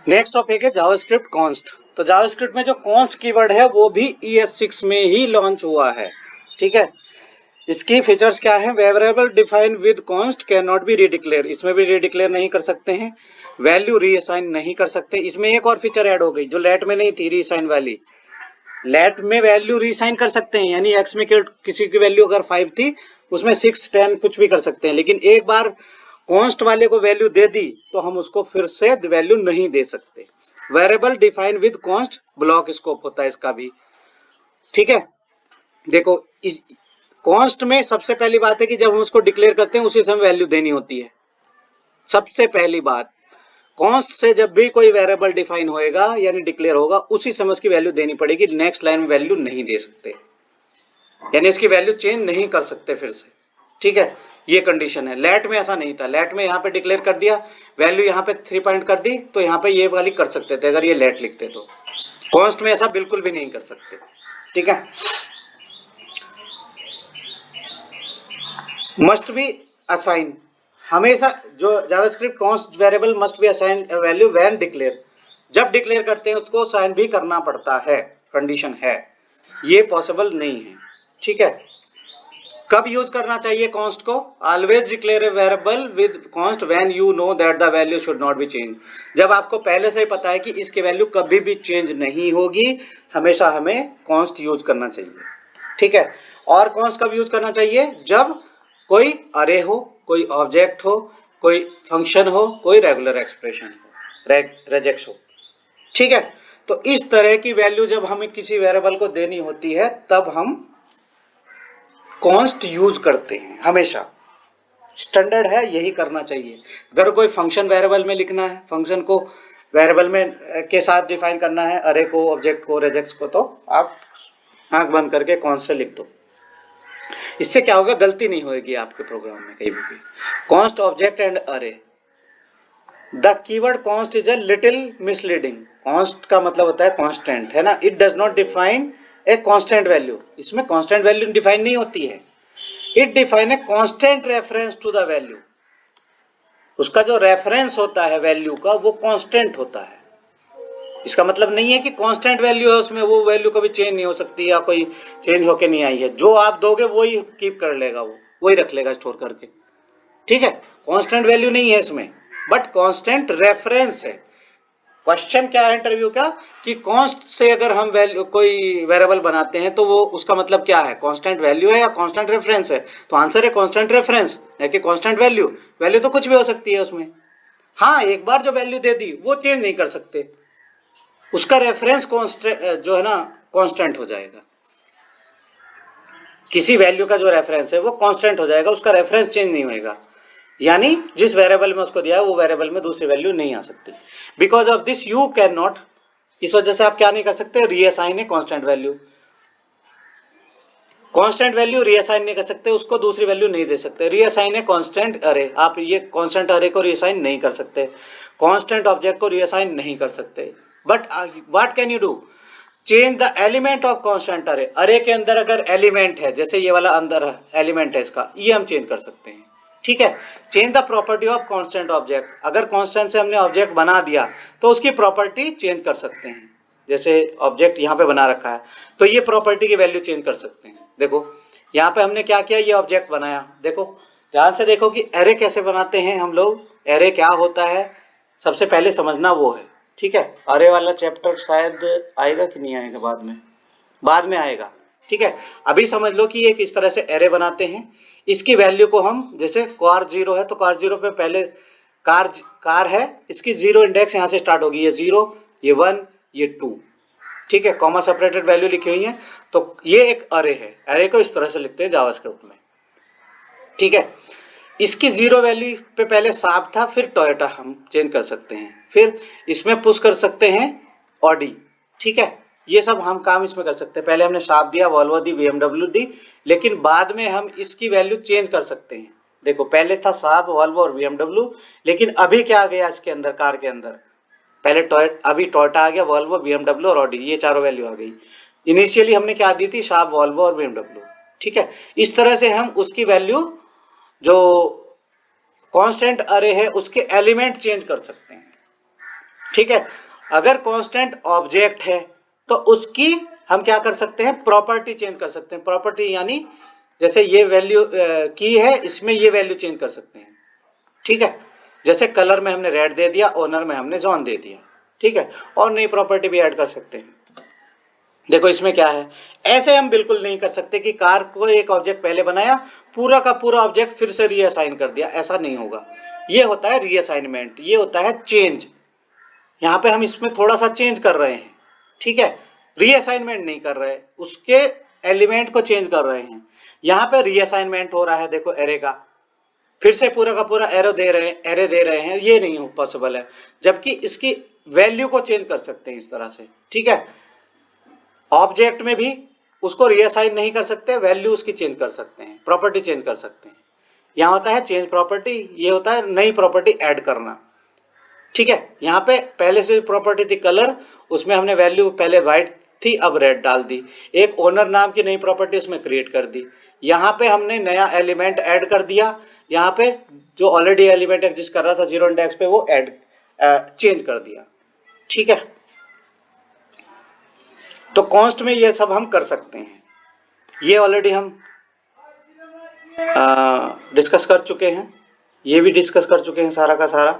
Next topic है JavaScript const. तो JavaScript में जो कॉन्स्ट कीवर्ड है वो भी ES6 में ही लॉन्च हुआ है। ठीक है, इसकी फीचर्स क्या है? Variable define with const can not be redeclare, इसमें भी रीडिक्लेयर नहीं कर सकते हैं। वैल्यू रीअसाइन नहीं कर सकते। इसमें एक और फीचर ऐड हो गई जो लेट में नहीं थी, रीअसाइन वाली। लेट में वैल्यू रीअसाइन कर सकते हैं, यानी एक्स में किसी की वैल्यू अगर 5 थी उसमें 6, 10 कुछ भी कर सकते हैं, लेकिन एक बार कॉन्स्ट वाले को वैल्यू दे दी तो हम उसको फिर से वैल्यू नहीं दे सकते। Variable define with const block scope होता है इसका भी। ठीक है, देखो इस कॉन्स्ट में सबसे पहली बात है कि जब हम उसको डिक्लेयर करते हैं उसी समय वैल्यू देनी होती है। सबसे पहली बात, कॉन्स्ट से जब भी कोई वेरिएबल डिफाइन होएगा यानी डिक्लेयर होगा उसी समय उसकी वैल्यू देनी पड़ेगी। नेक्स्ट लाइन में वैल्यू नहीं दे सकते, यानी इसकी वैल्यू चेंज नहीं कर सकते फिर से। ठीक है, ये कंडीशन है। लेट में ऐसा नहीं था। लेट में यहाँ पे डिक्लेयर कर दिया, वैल्यू यहाँ पे 3 पॉइंट कर दी तो यहाँ पे ये वाली कर सकते थे अगर ये लेट लिखते तो। कॉन्स्ट में ऐसा बिल्कुल भी नहीं कर सकते। ठीक है, मस्ट बी असाइन, हमेशा जो JavaScript const variable must be assign value when declare, जब डिक्लेयर करते हैं उसको साइन भी करना पड़ता है, कंडीशन है, ये पॉसिबल नहीं है। ठीक है, कब यूज करना चाहिए कॉन्स्ट को? Always declare a variable with const when you know that the value should not be change, जब आपको पहले से ही पता है कि इसकी वैल्यू कभी भी चेंज नहीं होगी, हमेशा हमें कॉन्स्ट यूज करना चाहिए। ठीक है, और कॉन्स्ट कब यूज करना चाहिए? जब कोई अरे हो, कोई ऑब्जेक्ट हो, कोई फंक्शन हो, कोई रेगुलर एक्सप्रेशन हो, रेजेक्स हो। ठीक है, तो इस तरह की वैल्यू जब हमें किसी वेरिएबल को देनी होती है तब हम कॉन्स्ट यूज करते हैं। हमेशा स्टैंडर्ड है, यही करना चाहिए। अगर कोई फंक्शन वेरिएबल में लिखना है, फंक्शन को वेरिएबल में के साथ डिफाइन करना है, अरे को, ऑब्जेक्ट को, रेजेक्स को, तो आप आंख बंद करके कॉन्स्ट से लिख दो। इससे क्या होगा? गलती नहीं होगी आपके प्रोग्राम में कहीं भी। Const object and array, the keyword const is a little misleading. Const का मतलब होता है कांस्टेंट, है ना। It does not define a constant value, इसमें कांस्टेंट वैल्यू डिफाइन नहीं होती है। It define a constant reference to the value, उसका जो रेफरेंस होता है वैल्यू का वो कांस्टेंट होता है। इसका मतलब नहीं है कि कांस्टेंट वैल्यू है उसमें वो वैल्यू कभी चेंज नहीं हो सकती या कोई चेंज होके नहीं आई है। जो आप दोगे वही कीप कर लेगा, वो वही रख लेगा स्टोर करके। ठीक है, कांस्टेंट वैल्यू नहीं है इसमें, बट कांस्टेंट रेफरेंस है। क्वेश्चन क्या है इंटरव्यू का कि कॉन्स्ट से अगर हम वैल्यू कोई वेरिएबल बनाते हैं तो वो उसका मतलब क्या है? कांस्टेंट वैल्यू है या कांस्टेंट रेफरेंस है? तो आंसर है कांस्टेंट रेफरेंस, है कि कांस्टेंट वैल्यू। वैल्यू तो कुछ भी हो सकती है उसमें। हाँ, एक बार जो वैल्यू दे दी वो चेंज नहीं कर सकते, उसका रेफरेंस कांस्टेंट जो है ना कांस्टेंट हो जाएगा। किसी वैल्यू का जो रेफरेंस है वो कांस्टेंट हो जाएगा, उसका रेफरेंस चेंज नहीं होएगा। यानी जिस वेरिएबल में उसको दिया है वो वेरिएबल में दूसरी वैल्यू नहीं आ सकती। Because of this you can not, इस वजह से आप क्या नहीं कर सकते? रीअसाइन ए constant value, constant value reassign नहीं कर सकते, उसको दूसरी वैल्यू नहीं दे सकते। रीअसाइन ए कांस्टेंट अरे, आप ये कांस्टेंट अरे को रीअसाइन नहीं कर सकते, कांस्टेंट ऑब्जेक्ट को रीअसाइन नहीं कर सकते। But what can you do? Change the element of constant अरे। अरे के अंदर अगर एलिमेंट है, जैसे ये वाला अंदर एलिमेंट है इसका, ये हम चेंज कर सकते हैं। ठीक है, change the property of constant object, अगर कांस्टेंट से हमने ऑब्जेक्ट बना दिया तो उसकी प्रॉपर्टी चेंज कर सकते हैं। जैसे ऑब्जेक्ट यहाँ पे बना रखा है तो ये प्रॉपर्टी की वैल्यू चेंज कर सकते हैं। देखो यहाँ पे हमने क्या किया, ये ऑब्जेक्ट बनाया। देखो ध्यान से देखो कि एरे कैसे बनाते हैं हम लोग, एरे क्या होता है सबसे पहले समझना वो है। ठीक है, अरे वाला चैप्टर शायद आएगा कि नहीं आएगा, बाद में आएगा। ठीक है, अभी समझ लो कि ये किस तरह से एरे बनाते हैं। इसकी वैल्यू को हम, जैसे कार 0 है तो कार 0 पे पहले कार है, इसकी 0 इंडेक्स यहाँ से स्टार्ट होगी, ये 0, ये 1, ये 2। ठीक है, कॉमा सेपरेटेड वैल्यू लिखी हुई है, तो ये एक अरे है। अरे को इस तरह से लिखते हैं जावास्क्रिप्ट में। ठीक है, इसकी 0 वैल्यू पे पहले साप था, फिर टोयोटा हम चेंज कर सकते हैं, फिर इसमें पुश कर सकते हैं ऑडी। ठीक है, ये सब हम काम इसमें कर सकते हैं। पहले हमने शाप दिया, वॉल्वो दी, BMW दी, लेकिन बाद में हम इसकी वैल्यू चेंज कर सकते हैं। देखो पहले था शाप, वॉल्वो और BMW, लेकिन अभी क्या आ गया इसके अंदर, कार के अंदर पहले अभी टोयोटा आ गया, वॉल्वो, BMW और ऑडी, ये चारों वैल्यू आ गई। इनिशियली हमने क्या दी थी? शाप, वॉल्वो और BMW। ठीक है, इस तरह से हम उसकी वैल्यू जो कांस्टेंट अरे है उसके एलिमेंट चेंज कर सकते हैं, ठीक है। अगर कांस्टेंट ऑब्जेक्ट है तो उसकी हम क्या कर सकते हैं, प्रॉपर्टी चेंज कर सकते हैं। प्रॉपर्टी यानी जैसे ये वैल्यू की है, इसमें ये वैल्यू चेंज कर सकते हैं, ठीक है। जैसे कलर में हमने रेड दे दिया, ओनर में हमने जॉन दे दिया, ठीक है। और नई प्रॉपर्टी भी ऐड कर सकते हैं। देखो इसमें क्या है, ऐसे हम बिल्कुल नहीं कर सकते कि कार को एक ऑब्जेक्ट पहले बनाया, पूरा का पूरा ऑब्जेक्ट फिर से रीअसाइन कर दिया, ऐसा नहीं होगा। ये होता है रीअसाइनमेंट, ये होता है चेंज। यहाँ पे हम इसमें थोड़ा सा चेंज कर रहे हैं, ठीक है। रीअसाइनमेंट नहीं कर रहे, उसके एलिमेंट को चेंज कर रहे हैं। यहाँ पे रीअसाइनमेंट हो रहा है, देखो एरे का, फिर से पूरा का पूरा एरो दे रहे हैं, एरे दे रहे हैं, ये नहीं हो पॉसिबल है। जबकि इसकी वैल्यू को चेंज कर सकते हैं इस तरह से, ठीक है। ऑब्जेक्ट में भी उसको रीअसाइन नहीं कर सकते, वैल्यू उसकी चेंज कर सकते हैं, प्रॉपर्टी चेंज कर सकते हैं। यहाँ होता है चेंज प्रॉपर्टी, ये होता है नई प्रॉपर्टी ऐड करना, ठीक है। यहाँ पे पहले से प्रॉपर्टी थी कलर, उसमें हमने वैल्यू पहले वाइट थी, अब रेड डाल दी। एक ओनर नाम की नई प्रॉपर्टी उसमें क्रिएट कर दी। यहाँ पे हमने नया एलिमेंट ऐड कर दिया, यहाँ पे जो ऑलरेडी एलिमेंट एग्जिस्ट कर रहा था जीरो इंडेक्स पे वो ऐड चेंज कर दिया, ठीक है। तो कॉन्स्ट में ये सब हम कर सकते हैं। ये ऑलरेडी हम डिस्कस कर चुके हैं, ये भी डिस्कस कर चुके हैं सारा का सारा,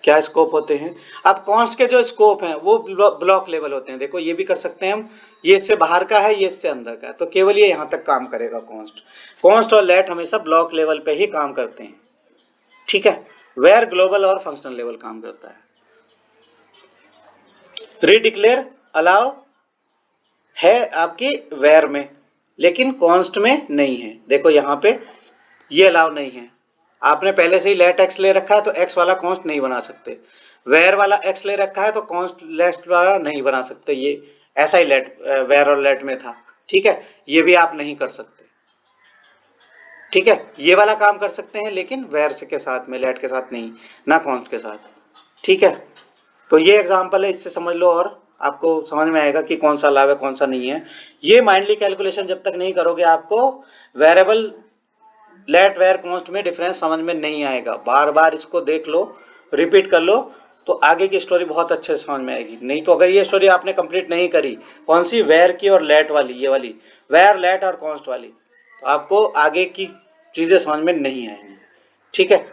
क्या स्कोप होते हैं। अब कॉन्स्ट के जो स्कोप हैं वो ब्लॉक लेवल होते हैं। देखो ये भी कर सकते हैं हम, ये इससे बाहर का है, ये इससे अंदर का है, तो केवल ये यहाँ तक काम करेगा कॉन्स्ट और लेट हमेशा ब्लॉक लेवल पे ही काम करते हैं, ठीक है। वेयर ग्लोबल और फंक्शनल लेवल काम करता है। रीडिक्लेयर अलाउ है आपकी वेयर में, लेकिन कॉन्स्ट में नहीं है। देखो यहाँ पे ये अलाउ नहीं है, आपने पहले से ही लेट एक्स ले रखा है तो एक्स वाला कॉन्स्ट नहीं बना सकते। वेयर वाला एक्स ले रखा है तो कॉन्स्ट लेट वाला नहीं बना सकते। ये ऐसा ही लेट वेयर और लेट में था, ठीक है। ये भी आप नहीं कर सकते, ठीक है। ये वाला काम कर सकते हैं लेकिन वेयर के साथ में, लेट के साथ नहीं, ना कॉन्स्ट के साथ, ठीक है। तो ये एग्जाम्पल है, इससे समझ लो और आपको समझ में आएगा कि कौन सा अलाउ है कौन सा नहीं है। ये माइंडली कैलकुलेशन जब तक नहीं करोगे आपको वेरिएबल लेट वेयर कॉन्स्ट में डिफरेंस समझ में नहीं आएगा। बार बार इसको देख लो, रिपीट कर लो, तो आगे की स्टोरी बहुत अच्छे से समझ में आएगी। नहीं तो अगर ये स्टोरी आपने कंप्लीट नहीं करी, कौन सी, वेयर की और लेट वाली, ये वाली वेयर लेट और कॉन्स्ट वाली, तो आपको आगे की चीज़ें समझ में नहीं आएंगी, ठीक है।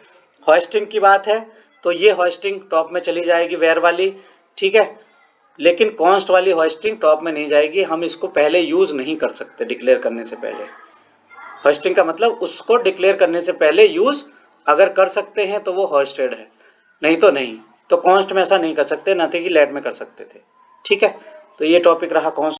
होस्टिंग की बात है तो ये होस्टिंग टॉप में चली जाएगी वेयर वाली, ठीक है। लेकिन कॉन्स्ट वाली होस्टिंग टॉप में नहीं जाएगी, हम इसको पहले यूज़ नहीं कर सकते डिक्लेयर करने से पहले। होस्टिंग का मतलब उसको डिक्लेयर करने से पहले यूज़ अगर कर सकते हैं तो वो होस्टेड है, नहीं तो नहीं। तो कॉन्स्ट में ऐसा नहीं कर सकते, ना कि लेट में कर सकते थे, ठीक है। तो ये टॉपिक रहा कॉन्स्ट।